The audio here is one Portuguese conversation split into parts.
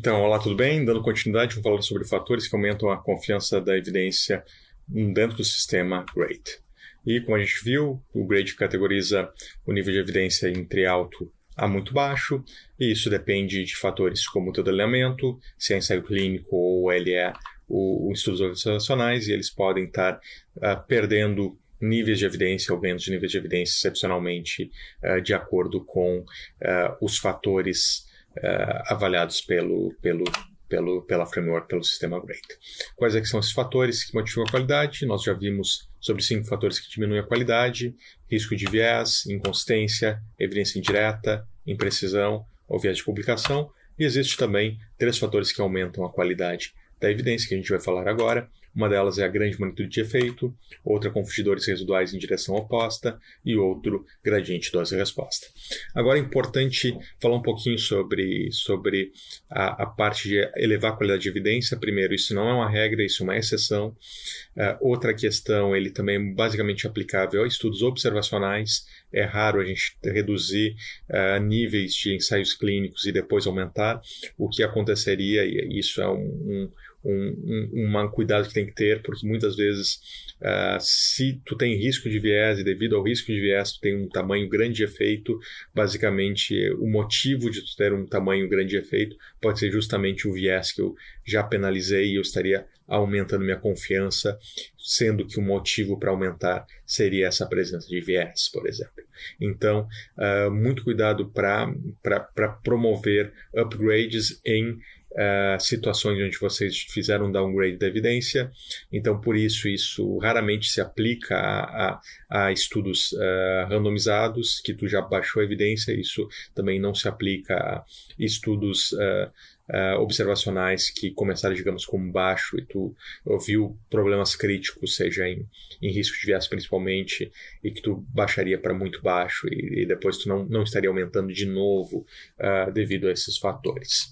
Então, olá, tudo bem? Dando continuidade, vamos falar sobre fatores que aumentam a confiança da evidência dentro do sistema GRADE. E, como a gente viu, o GRADE categoriza o nível de evidência entre alto a muito baixo, e isso depende de fatores como o teu alinhamento, se é ensaio clínico ou ele é estudos observacionais, e eles podem estar perdendo níveis de evidência ou ganhando de níveis de evidência excepcionalmente de acordo com os fatores avaliados pela framework, pelo sistema GRADE. Quais é que são esses fatores que modificam a qualidade? Nós já vimos sobre 5 fatores que diminuem a qualidade: risco de viés, inconsistência, evidência indireta, imprecisão ou viés de publicação. E existe também 3 fatores que aumentam a qualidade da evidência, que a gente vai falar agora. Uma delas é a grande magnitude de efeito, outra confundidores residuais em direção oposta e outro gradiente dose-resposta. Agora é importante falar um pouquinho sobre a parte de elevar a qualidade de evidência. Primeiro, isso não é uma regra, isso é uma exceção. Outra questão, ele também é basicamente aplicável a estudos observacionais. É raro a gente reduzir níveis de ensaios clínicos e depois aumentar. O que aconteceria, e isso é um cuidado que tem que ter, porque muitas vezes se tu tem risco de viés e devido ao risco de viés tu tem um tamanho grande de efeito, basicamente o motivo de tu ter um tamanho grande de efeito pode ser justamente o viés que eu já penalizei e eu estaria aumentando minha confiança, sendo que o motivo para aumentar seria essa presença de viés, por exemplo. Então, muito cuidado para promover upgrades em situações onde vocês fizeram um downgrade da evidência. Então, por isso raramente se aplica a estudos randomizados, que tu já baixou a evidência. Isso também não se aplica a estudos observacionais que começaram, digamos, como baixo e tu ouviu problemas críticos, seja em risco de viés principalmente, e que tu baixaria para muito baixo e depois tu não estaria aumentando de novo devido a esses fatores.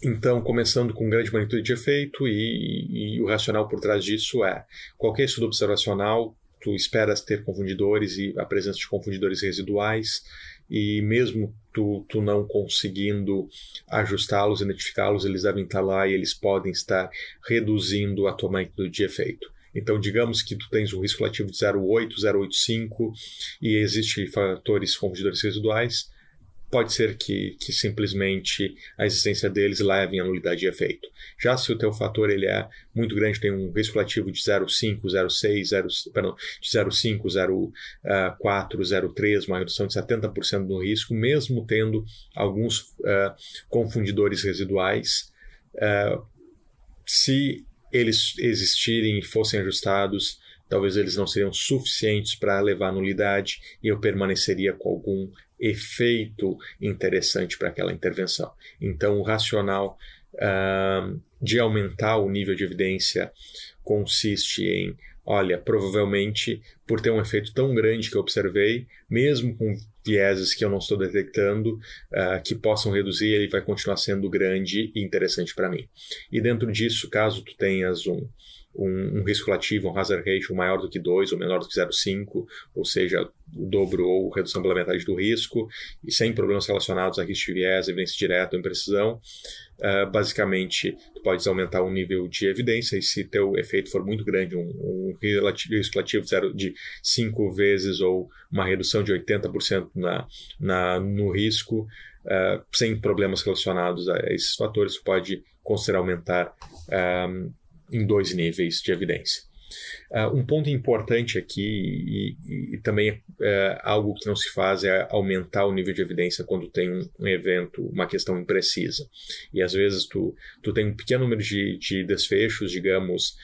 Então, começando com grande magnitude de efeito, e o racional por trás disso é: qualquer estudo observacional, tu esperas ter confundidores e a presença de confundidores residuais, e mesmo tu não conseguindo ajustá-los, identificá-los, eles devem estar lá e eles podem estar reduzindo a tua magnitude de efeito. Então, digamos que tu tens um risco relativo de 0,8, 0,85 e existem fatores confundidores residuais. Pode ser que simplesmente a existência deles levem à nulidade de efeito. Já se o teu fator ele é muito grande, tem um risco relativo de 0,5, 0,6, de 0,5, 0,4, 0,3, uma redução de 70% no risco, mesmo tendo alguns confundidores residuais, se eles existirem e fossem ajustados, talvez eles não seriam suficientes para levar à nulidade e eu permaneceria com algum efeito interessante para aquela intervenção. Então, o racional de aumentar o nível de evidência consiste em, olha, provavelmente por ter um efeito tão grande que eu observei, mesmo com vieses que eu não estou detectando, que possam reduzir, ele vai continuar sendo grande e interessante para mim. E dentro disso, caso tu tenhas um risco relativo, um hazard ratio maior do que 2 ou menor do que 0,5, ou seja, o dobro ou redução pela metade do risco, e sem problemas relacionados a risco de viés, evidência direta ou imprecisão, basicamente tu podes aumentar o nível de evidência, e se teu efeito for muito grande, um risco relativo de 5 vezes ou uma redução de 80% no risco, sem problemas relacionados a esses fatores, tu pode considerar aumentar em 2 níveis de evidência. Um ponto importante aqui, e também algo que não se faz, é aumentar o nível de evidência quando tem um evento, uma questão imprecisa. E às vezes tu tem um pequeno número de desfechos, digamos,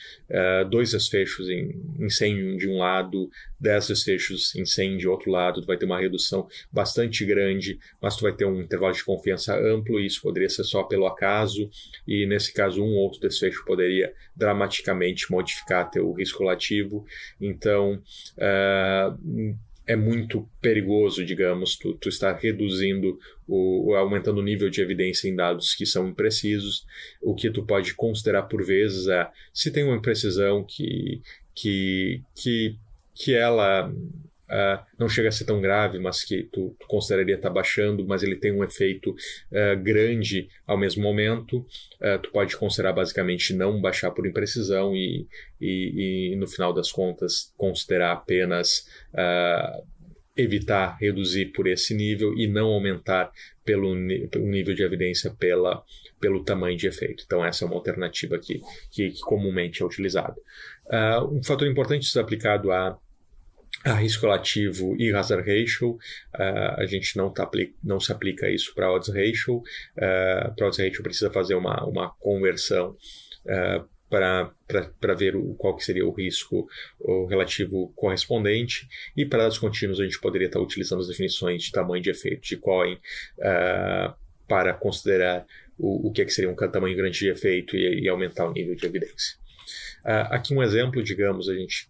2 desfechos em incêndio de um lado, 10 desfechos em incêndio de outro lado, tu vai ter uma redução bastante grande, mas tu vai ter um intervalo de confiança amplo, e isso poderia ser só pelo acaso, e nesse caso um ou outro desfecho poderia dramaticamente modificar teu risco relativo. Então, é muito perigoso, digamos, tu estar reduzindo aumentando o nível de evidência em dados que são imprecisos. O que tu pode considerar por vezes é, se tem uma imprecisão que ela não chega a ser tão grave, mas que tu consideraria estar baixando, mas ele tem um efeito grande ao mesmo momento, tu pode considerar basicamente não baixar por imprecisão e no final das contas considerar apenas evitar reduzir por esse nível e não aumentar pelo nível de evidência pelo tamanho de efeito. Então essa é uma alternativa que comumente é utilizada. Um fator importante de ser aplicado a risco relativo e hazard ratio, a gente não se aplica isso para odds ratio. Para odds ratio precisa fazer uma conversão para ver qual que seria o risco relativo correspondente, e para dados contínuos a gente poderia estar utilizando as definições de tamanho de efeito de Cohen para considerar o que seria um tamanho grande de efeito e aumentar o nível de evidência. Aqui um exemplo, digamos, a gente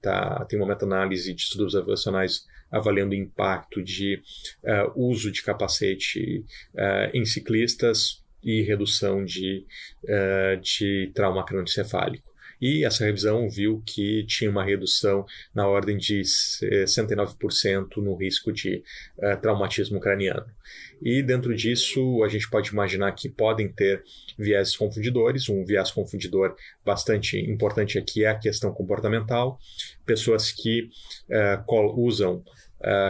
tem uma meta-análise de estudos observacionais avaliando o impacto de uso de capacete em ciclistas e redução de trauma crânioencefálico. E essa revisão viu que tinha uma redução na ordem de 69% no risco de traumatismo craniano. E dentro disso, a gente pode imaginar que podem ter viéses confundidores. Um viés confundidor bastante importante aqui é a questão comportamental. Pessoas que usam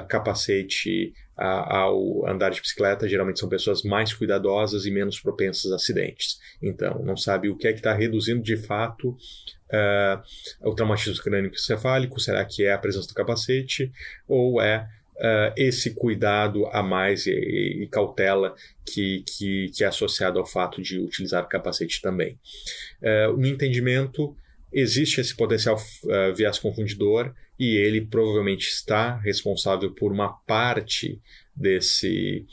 capacete ao andar de bicicleta geralmente são pessoas mais cuidadosas e menos propensas a acidentes. Então, não sabe o que está reduzindo de fato o traumatismo crânioencefálico. Será que é a presença do capacete ou é esse cuidado a mais e cautela que é associado ao fato de utilizar capacete também? No entendimento, existe esse potencial viés confundidor e ele provavelmente está responsável por uma parte desse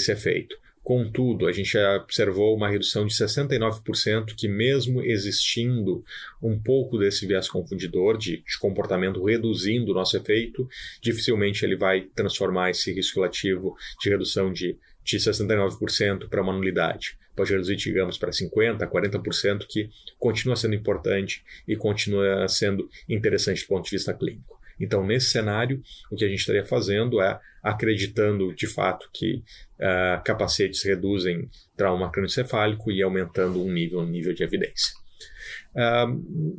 efeito. Contudo, a gente observou uma redução de 69% que, mesmo existindo um pouco desse viés confundidor de comportamento reduzindo o nosso efeito, dificilmente ele vai transformar esse risco relativo de redução de 69% para uma nulidade. Pode reduzir, digamos, para 50%, 40%, que continua sendo importante e continua sendo interessante do ponto de vista clínico. Então, nesse cenário, o que a gente estaria fazendo é acreditando, de fato, que capacetes reduzem trauma crânioencefálico e aumentando um nível de evidência.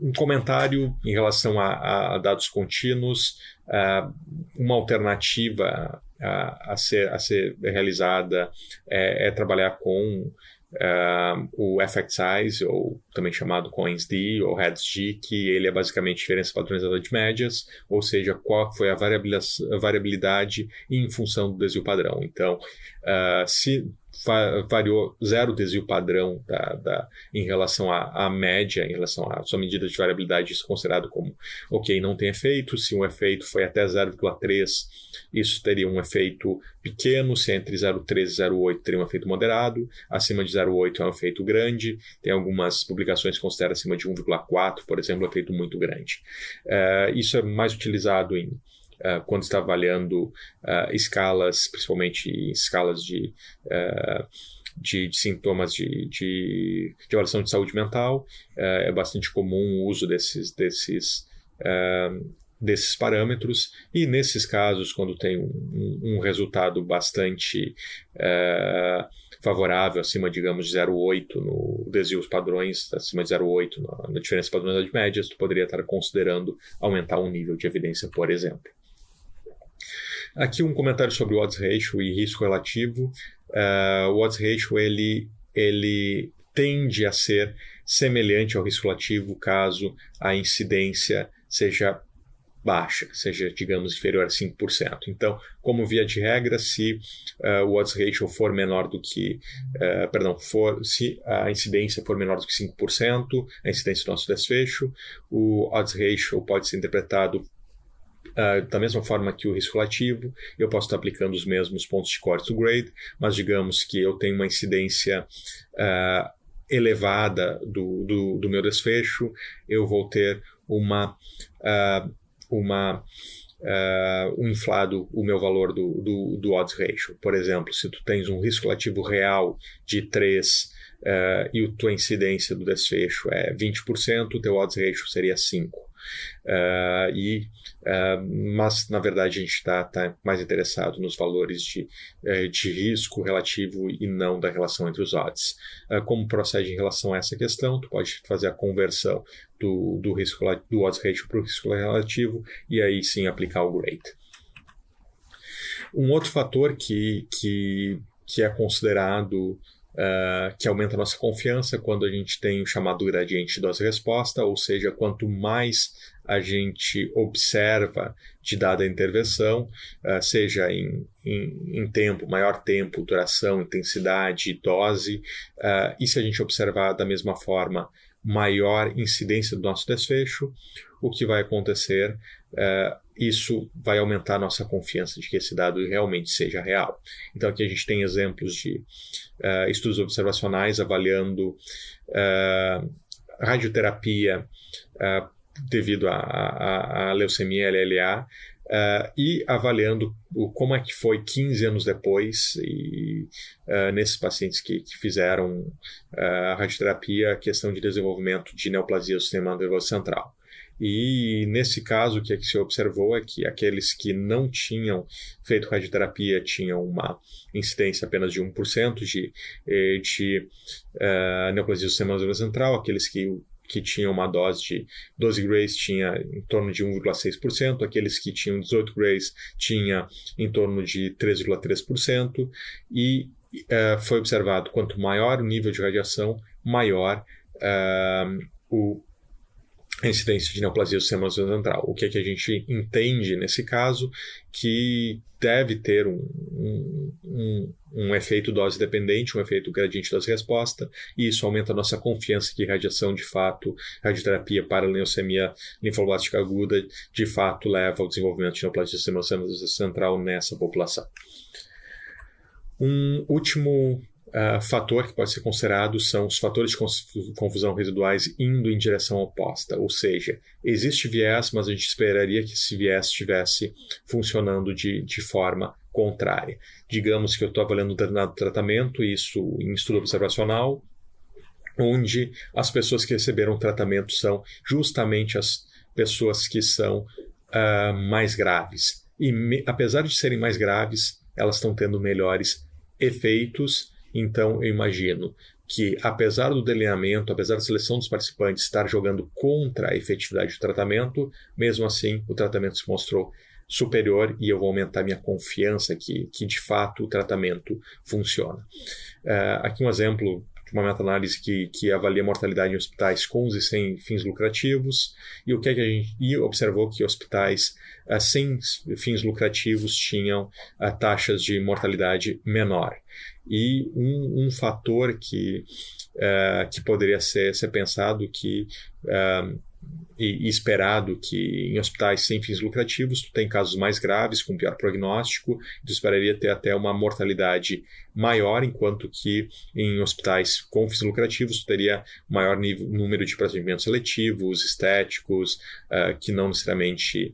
Um comentário em relação a dados contínuos, uma alternativa a ser realizada é trabalhar com o effect size, ou também chamado COINS-D ou HEDS-D, que ele é basicamente diferença padronizada de médias, ou seja, qual foi a variabilidade em função do desvio padrão. Então, se variou zero desvio padrão em relação à média, em relação à sua medida de variabilidade, isso é considerado como ok, não tem efeito. Se um efeito foi até 0,3, isso teria um efeito pequeno. Se é entre 0,3 e 0,8, teria um efeito moderado. Acima de 0,8 é um efeito grande. Tem algumas publicações que consideram acima de 1,4, por exemplo, um efeito muito grande. Isso é mais utilizado quando está avaliando escalas, principalmente escalas de sintomas de avaliação de saúde mental. É bastante comum o uso desses parâmetros, e nesses casos, quando tem um resultado bastante favorável, acima, digamos, de 0,8 no desvios padrões, acima de 0,8 na diferença padronizada de médias, tu poderia estar considerando aumentar um nível de evidência, por exemplo. Aqui um comentário sobre o odds ratio e risco relativo. O odds ratio ele tende a ser semelhante ao risco relativo caso a incidência seja baixa, seja, digamos, inferior a 5%. Então, como via de regra, se o odds ratio for menor do que, se a incidência for menor do que 5%, a incidência do nosso desfecho, o odds ratio pode ser interpretado da mesma forma que o risco relativo. Eu posso estar aplicando os mesmos pontos de corte do grade, mas digamos que eu tenho uma incidência elevada do meu desfecho, eu vou ter inflado o meu valor do odds ratio. Por exemplo, se tu tens um risco relativo real de 3 e a tua incidência do desfecho é 20%, o teu odds ratio seria 5. Mas, na verdade, a gente está mais interessado nos valores de risco relativo e não da relação entre os odds. Como procede em relação a essa questão? Tu pode fazer a conversão do odds ratio para o risco relativo e aí sim aplicar o grade. Um outro fator que é considerado que aumenta a nossa confiança quando a gente tem o chamado gradiente de dose-resposta, ou seja, quanto mais a gente observa de dada intervenção, seja em tempo, maior tempo, duração, intensidade, dose, e se a gente observar da mesma forma maior incidência do nosso desfecho, o que vai acontecer, isso vai aumentar a nossa confiança de que esse dado realmente seja real. Então aqui a gente tem exemplos de estudos observacionais avaliando radioterapia devido à leucemia LLA, e avaliando como é que foi 15 anos depois, e nesses pacientes que fizeram radioterapia, a questão de desenvolvimento de neoplasia do sistema nervoso central. E nesse caso, o que se observou é que aqueles que não tinham feito radioterapia tinham uma incidência apenas de 1% de neoplasia do sistema nervoso central, aqueles que tinham uma dose de 12 grays tinha em torno de 1,6%, aqueles que tinham 18 grays tinha em torno de 3,3%, e foi observado quanto maior o nível de radiação, maior a incidência de neoplasia do sistema nervoso central. O que a gente entende nesse caso? Que deve ter um efeito dose dependente, um efeito gradiente dose-resposta, e isso aumenta a nossa confiança que radiação, de fato, radioterapia para a leucemia linfoblástica aguda, de fato, leva ao desenvolvimento de neoplasia do sistema nervoso central nessa população. Um último fator que pode ser considerado são os fatores de confusão residuais indo em direção oposta, ou seja, existe viés, mas a gente esperaria que esse viés estivesse funcionando de forma contrária. Digamos que eu estou avaliando um determinado tratamento, isso em estudo observacional, onde as pessoas que receberam o tratamento são justamente as pessoas que são mais graves. E apesar de serem mais graves, elas estão tendo melhores efeitos. Então, eu imagino que, apesar do delineamento, apesar da seleção dos participantes estar jogando contra a efetividade do tratamento, mesmo assim, o tratamento se mostrou superior e eu vou aumentar minha confiança que de fato, o tratamento funciona. Aqui um exemplo de uma meta-análise que avalia a mortalidade em hospitais com e sem fins lucrativos, e o que a gente observou que hospitais sem fins lucrativos tinham taxas de mortalidade menor. E um fator que poderia ser pensado e esperado que em hospitais sem fins lucrativos tu tem casos mais graves, com pior prognóstico, tu esperaria ter até uma mortalidade maior, enquanto que em hospitais com fins lucrativos tu teria maior número de procedimentos seletivos, estéticos, que não necessariamente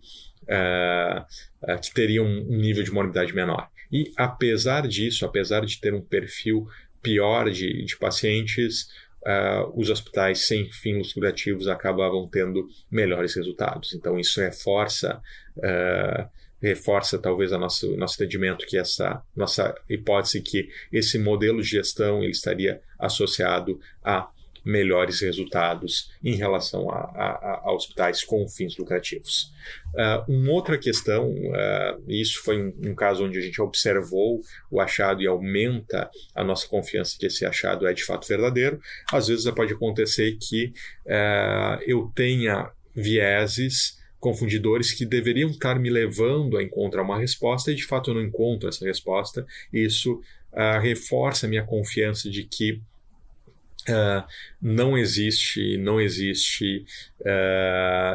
que teriam um nível de morbidade menor. E apesar disso, apesar de ter um perfil pior de pacientes, os hospitais sem fins lucrativos acabavam tendo melhores resultados. Então isso reforça talvez o nosso entendimento que essa nossa hipótese que esse modelo de gestão ele estaria associado a melhores resultados em relação a hospitais com fins lucrativos. Uma outra questão, isso foi um caso onde a gente observou o achado e aumenta a nossa confiança que esse achado é de fato verdadeiro. Às vezes pode acontecer que eu tenha vieses confundidores que deveriam estar me levando a encontrar uma resposta e de fato eu não encontro essa resposta. Isso reforça a minha confiança de que não existe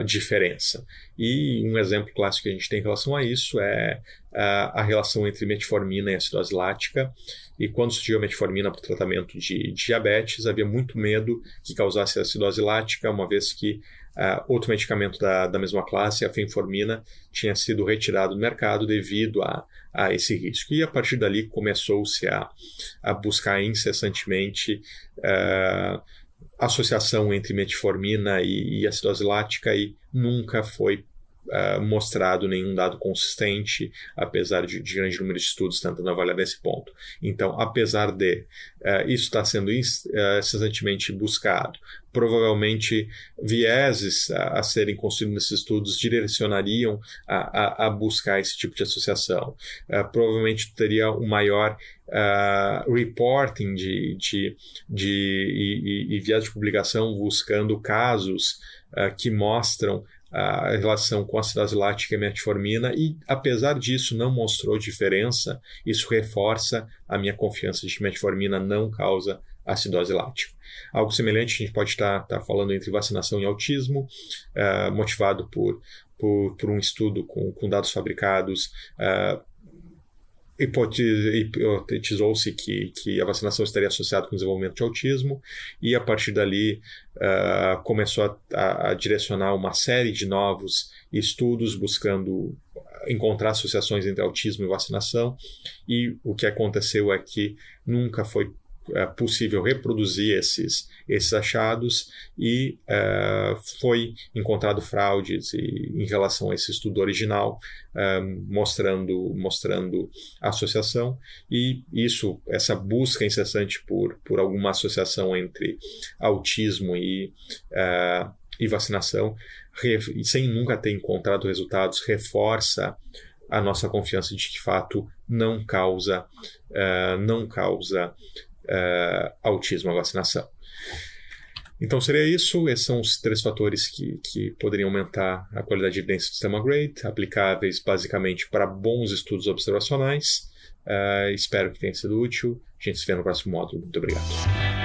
diferença. E um exemplo clássico que a gente tem em relação a isso é a relação entre metformina e acidose lática. E quando surgiu a metformina para o tratamento de diabetes, havia muito medo que causasse acidose lática, uma vez que outro medicamento da mesma classe, a fenformina, tinha sido retirado do mercado devido a esse risco. E a partir dali começou-se a buscar incessantemente associação entre metformina e acidose lática, e nunca foi mostrado nenhum dado consistente, apesar de grande número de estudos tentando avaliar esse ponto. Então, apesar de isso estar sendo incessantemente buscado, provavelmente vieses a serem construídos nesses estudos direcionariam a buscar esse tipo de associação. Provavelmente teria um maior reporting e viés de publicação buscando casos que mostram a relação com a acidose lática e metformina, e apesar disso não mostrou diferença. Isso reforça a minha confiança de que metformina não causa acidose lática. Algo semelhante a gente pode estar falando entre vacinação e autismo, motivado por um estudo com dados fabricados. Hipotetizou-se que a vacinação estaria associada com o desenvolvimento de autismo, e a partir dali começou a direcionar uma série de novos estudos buscando encontrar associações entre autismo e vacinação, e o que aconteceu é que nunca foi possível reproduzir esses achados, e foi encontrado fraudes em relação a esse estudo original, mostrando a associação, e essa busca incessante por alguma associação entre autismo e vacinação, sem nunca ter encontrado resultados, reforça a nossa confiança de que, de fato, não causa autismo a vacinação. Então seria isso. Esses são os 3 fatores que poderiam aumentar a qualidade de evidência do sistema GRADE, aplicáveis basicamente para bons estudos observacionais. Espero que tenha sido útil. A gente se vê no próximo módulo. Muito obrigado.